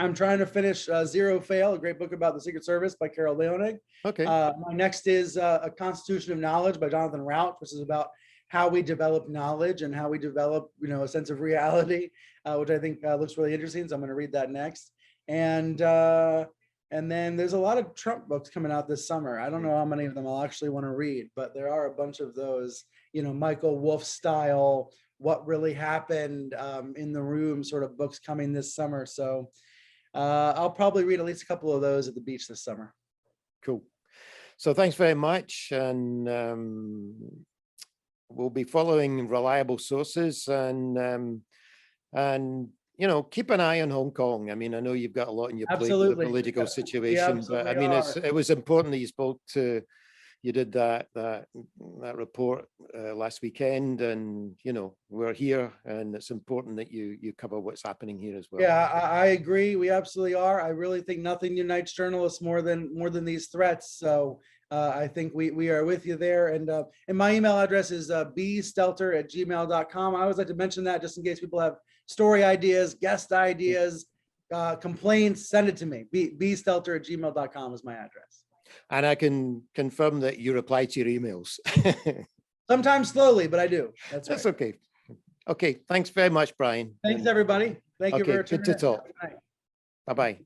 I'm trying to finish Zero Fail, a great book about the Secret Service by Carol Leonig. Okay. My next is A Constitution of Knowledge by Jonathan Rauch, which is about how we develop knowledge and how we develop, a sense of reality, which I think looks really interesting. So I'm going to read that next. And then there's a lot of Trump books coming out this summer. I don't know how many of them I'll actually want to read, but there are a bunch of those, Michael Wolff style, what really happened in the room sort of books coming this summer. So I'll probably read at least a couple of those at the beach this summer. Cool. So thanks very much. And we'll be following reliable sources and keep an eye on Hong Kong. I mean, I know you've got a lot on your plate with the Absolutely. political We situation, but I mean, absolutely it was important that you did that report last weekend, and we're here, and it's important that you cover what's happening here as well. Yeah, I agree. We absolutely are. I really think nothing unites journalists more than these threats. So I think we are with you there. And my email address is bstelter@gmail.com. I always like to mention that just in case people have story ideas, guest ideas, complaints. Send it to me. bstelter@gmail.com is my address. And I can confirm that you reply to your emails. Sometimes slowly, but I do. That's right. okay. Okay. Thanks very much, Brian. Thanks, everybody. Thank you for good to talk. Bye-bye.